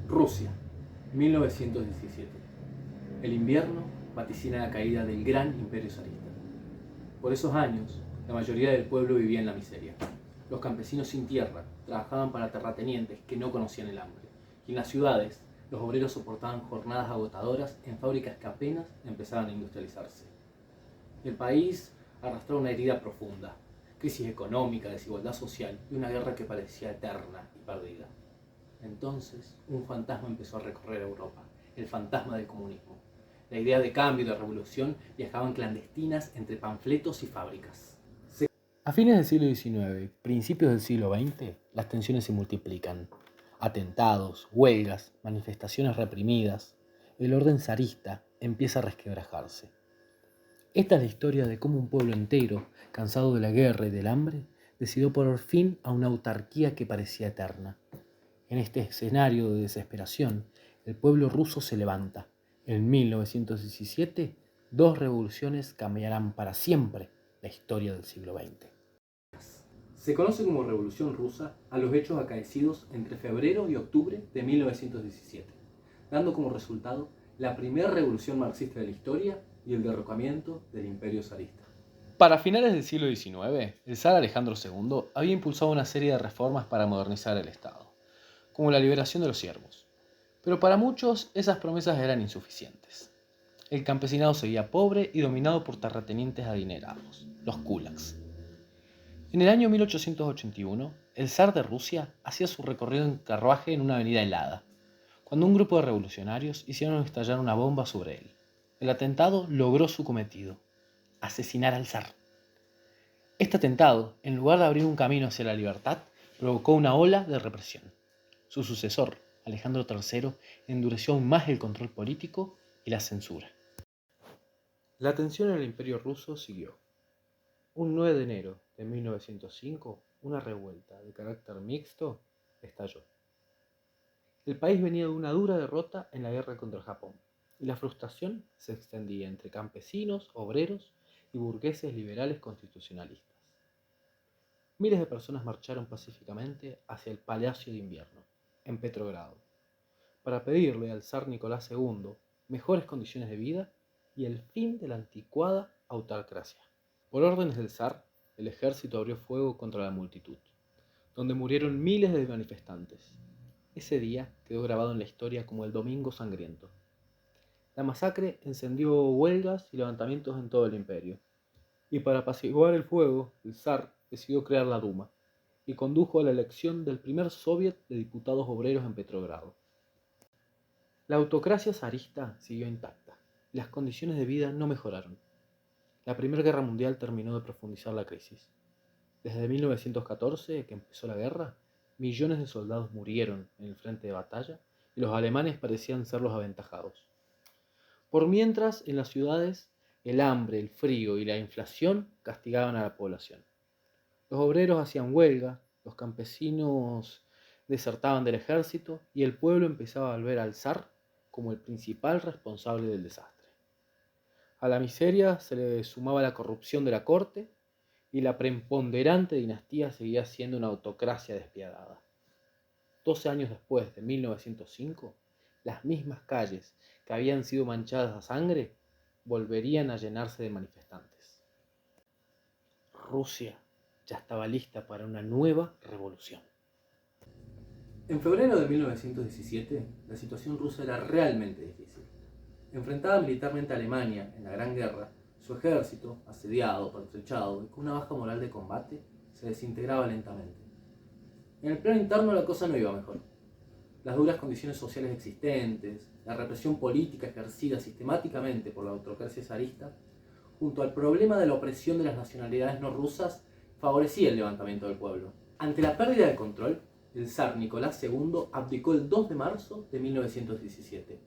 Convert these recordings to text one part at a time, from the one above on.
Rusia, 1917. El invierno vaticina la caída del gran imperio zarista. Por esos años, la mayoría del pueblo vivía en la miseria. Los campesinos sin tierra trabajaban para terratenientes que no conocían el hambre. Y en las ciudades, los obreros soportaban jornadas agotadoras en fábricas que apenas empezaban a industrializarse. El país arrastraba una herida profunda, crisis económica, desigualdad social y una guerra que parecía eterna y perdida. Entonces, un fantasma empezó a recorrer Europa, el fantasma del comunismo. La idea de cambio y de revolución viajaban clandestinas entre panfletos y fábricas. A fines del siglo XIX, principios del siglo XX, las tensiones se multiplican. Atentados, huelgas, manifestaciones reprimidas. El orden zarista empieza a resquebrajarse. Esta es la historia de cómo un pueblo entero, cansado de la guerra y del hambre, decidió poner fin a una autarquía que parecía eterna. En este escenario de desesperación, el pueblo ruso se levanta. En 1917, dos revoluciones cambiarán para siempre la historia del siglo XX. Se conoce como Revolución Rusa a los hechos acaecidos entre febrero y octubre de 1917, dando como resultado la primera revolución marxista de la historia y el derrocamiento del imperio zarista. Para finales del siglo XIX, el zar Alejandro II había impulsado una serie de reformas para modernizar el Estado, como la liberación de los siervos. Pero para muchos esas promesas eran insuficientes. El campesinado seguía pobre y dominado por terratenientes adinerados, los kulaks. En el año 1881, el zar de Rusia hacía su recorrido en carruaje en una avenida helada, cuando un grupo de revolucionarios hicieron estallar una bomba sobre él. El atentado logró su cometido: asesinar al zar. Este atentado, en lugar de abrir un camino hacia la libertad, provocó una ola de represión. Su sucesor, Alejandro III, endureció aún más el control político y la censura. La tensión en el Imperio ruso siguió. Un 9 de enero de 1905, una revuelta de carácter mixto estalló. El país venía de una dura derrota en la guerra contra Japón, y la frustración se extendía entre campesinos, obreros y burgueses liberales constitucionalistas. Miles de personas marcharon pacíficamente hacia el Palacio de Invierno, en Petrogrado, para pedirle al zar Nicolás II mejores condiciones de vida y el fin de la anticuada autocracia. Por órdenes del zar, el ejército abrió fuego contra la multitud, donde murieron miles de manifestantes. Ese día quedó grabado en la historia como el Domingo Sangriento. La masacre encendió huelgas y levantamientos en todo el imperio, y para apaciguar el fuego, el zar decidió crear la Duma y condujo a la elección del primer soviet de diputados obreros en Petrogrado. La autocracia zarista siguió intacta y las condiciones de vida no mejoraron. La Primera Guerra Mundial terminó de profundizar la crisis. Desde 1914, que empezó la guerra, millones de soldados murieron en el frente de batalla y los alemanes parecían ser los aventajados. Por mientras, en las ciudades, el hambre, el frío y la inflación castigaban a la población. Los obreros hacían huelga, los campesinos desertaban del ejército y el pueblo empezaba a ver al zar como el principal responsable del desastre. A la miseria se le sumaba la corrupción de la corte y la preponderante dinastía seguía siendo una autocracia despiadada. 12 años después de 1905, las mismas calles que habían sido manchadas a sangre volverían a llenarse de manifestantes. Rusia ya estaba lista para una nueva revolución. En febrero de 1917, la situación rusa era realmente difícil. Enfrentada militarmente a Alemania en la Gran Guerra, su ejército, asediado, pertrechado y con una baja moral de combate, se desintegraba lentamente. En el plano interno la cosa no iba mejor. Las duras condiciones sociales existentes, la represión política ejercida sistemáticamente por la autocracia zarista, junto al problema de la opresión de las nacionalidades no rusas, favorecía el levantamiento del pueblo. Ante la pérdida de control, el zar Nicolás II abdicó el 2 de marzo de 1917,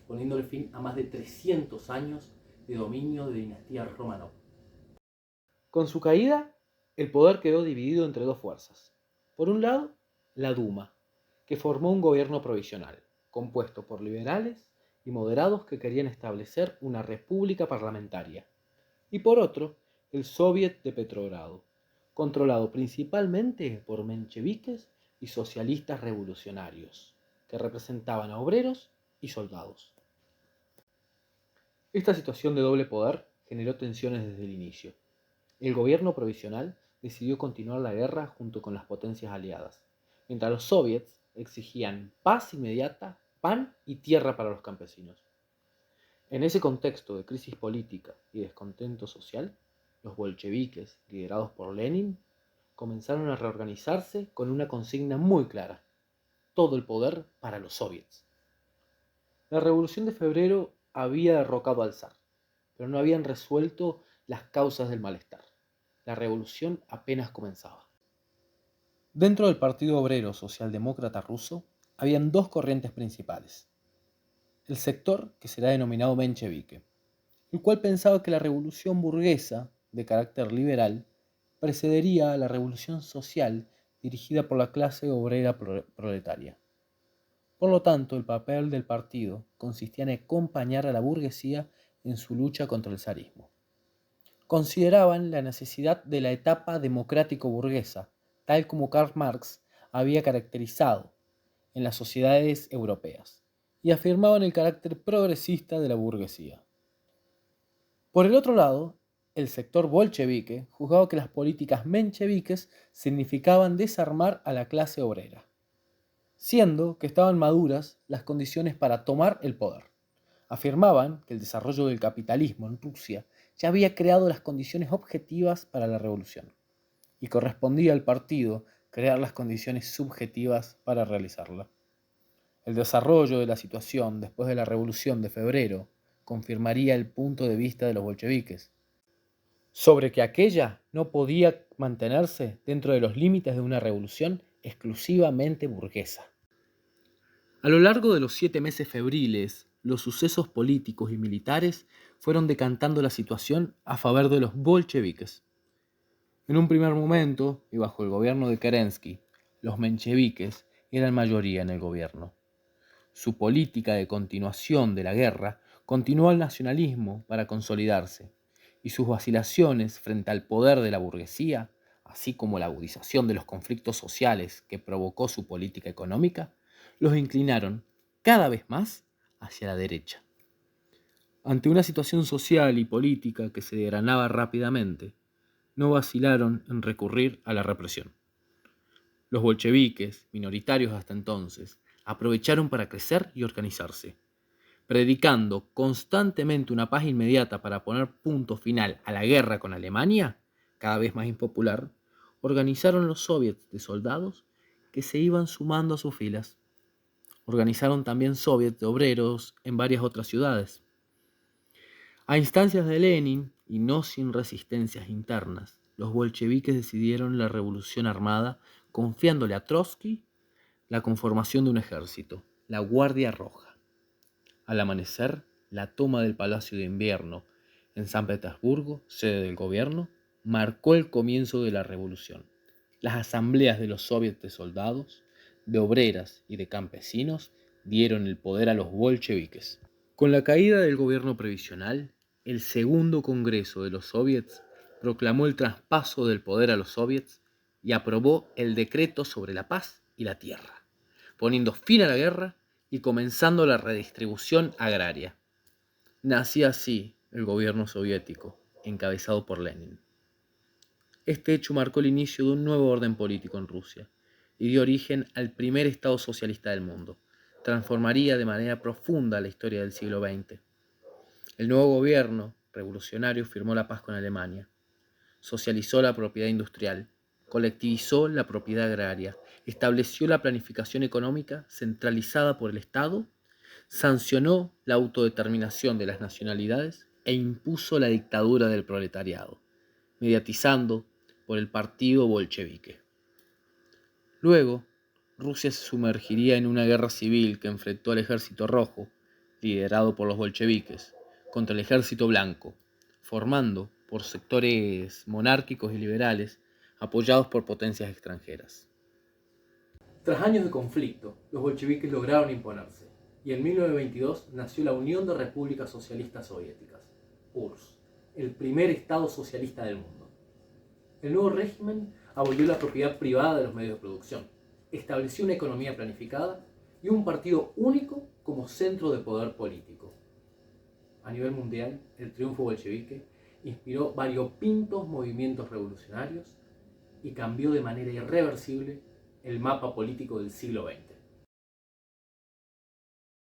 poniéndole fin a más de 300 años de dominio de dinastía Romanov. Con su caída, el poder quedó dividido entre dos fuerzas. Por un lado, la Duma, que formó un gobierno provisional, compuesto por liberales y moderados que querían establecer una república parlamentaria. Y por otro, el Soviet de Petrogrado, controlado principalmente por mencheviques y socialistas revolucionarios. que representaban a obreros y soldados. Esta situación de doble poder generó tensiones desde el inicio. El gobierno provisional decidió continuar la guerra junto con las potencias aliadas, mientras los soviets exigían paz inmediata, pan y tierra para los campesinos. En ese contexto de crisis política y descontento social, los bolcheviques, liderados por Lenin, comenzaron a reorganizarse con una consigna muy clara: todo el poder para los soviets. La Revolución de Febrero había derrocado al zar, pero no habían resuelto las causas del malestar. La revolución apenas comenzaba. Dentro del Partido Obrero Socialdemócrata Ruso, habían dos corrientes principales. El sector que será denominado menchevique, el cual pensaba que la revolución burguesa, de carácter liberal, precedería a la revolución social dirigida por la clase obrera proletaria. Por lo tanto, el papel del partido consistía en acompañar a la burguesía en su lucha contra el zarismo. Consideraban la necesidad de la etapa democrático-burguesa, tal como Karl Marx había caracterizado en las sociedades europeas, y afirmaban el carácter progresista de la burguesía. Por el otro lado, el sector bolchevique juzgaba que las políticas mencheviques significaban desarmar a la clase obrera, siendo que estaban maduras las condiciones para tomar el poder. Afirmaban que el desarrollo del capitalismo en Rusia ya había creado las condiciones objetivas para la revolución, y correspondía al partido crear las condiciones subjetivas para realizarla. El desarrollo de la situación después de la Revolución de Febrero confirmaría el punto de vista de los bolcheviques, sobre que aquella no podía mantenerse dentro de los límites de una revolución exclusivamente burguesa. A lo largo de los 7 meses febriles, los sucesos políticos y militares fueron decantando la situación a favor de los bolcheviques. En un primer momento, y bajo el gobierno de Kerensky, los mencheviques eran mayoría en el gobierno. Su política de continuación de la guerra continuó al nacionalismo para consolidarse, y sus vacilaciones frente al poder de la burguesía, así como la agudización de los conflictos sociales que provocó su política económica, los inclinaron cada vez más hacia la derecha. Ante una situación social y política que se degradaba rápidamente, no vacilaron en recurrir a la represión. Los bolcheviques, minoritarios hasta entonces, aprovecharon para crecer y organizarse. Predicando constantemente una paz inmediata para poner punto final a la guerra con Alemania, cada vez más impopular, organizaron los soviets de soldados que se iban sumando a sus filas. Organizaron también soviets de obreros en varias otras ciudades. A instancias de Lenin, y no sin resistencias internas, los bolcheviques decidieron la revolución armada confiándole a Trotsky la conformación de un ejército, la Guardia Roja. Al amanecer, la toma del Palacio de Invierno en San Petersburgo, sede del gobierno, marcó el comienzo de la revolución. Las asambleas de los soviets de soldados, de obreras y de campesinos dieron el poder a los bolcheviques. Con la caída del gobierno provisional, el segundo congreso de los soviets proclamó el traspaso del poder a los soviets y aprobó el decreto sobre la paz y la tierra, poniendo fin a la guerra y comenzando la redistribución agraria. Nacía así el gobierno soviético, encabezado por Lenin. Este hecho marcó el inicio de un nuevo orden político en Rusia y dio origen al primer Estado socialista del mundo. Transformaría de manera profunda la historia del siglo XX. El nuevo gobierno revolucionario firmó la paz con Alemania, socializó la propiedad industrial, colectivizó la propiedad agraria, estableció la planificación económica centralizada por el Estado, sancionó la autodeterminación de las nacionalidades e impuso la dictadura del proletariado, mediatizando por el partido bolchevique. Luego, Rusia se sumergiría en una guerra civil que enfrentó al Ejército Rojo, liderado por los bolcheviques, contra el Ejército Blanco, formando por sectores monárquicos y liberales apoyados por potencias extranjeras. Tras años de conflicto, los bolcheviques lograron imponerse, y en 1922 nació la Unión de Repúblicas Socialistas Soviéticas, URSS, el primer Estado socialista del mundo. El nuevo régimen abolió la propiedad privada de los medios de producción, estableció una economía planificada y un partido único como centro de poder político. A nivel mundial, el triunfo bolchevique inspiró variopintos movimientos revolucionarios y cambió de manera irreversible el mapa político del siglo XX.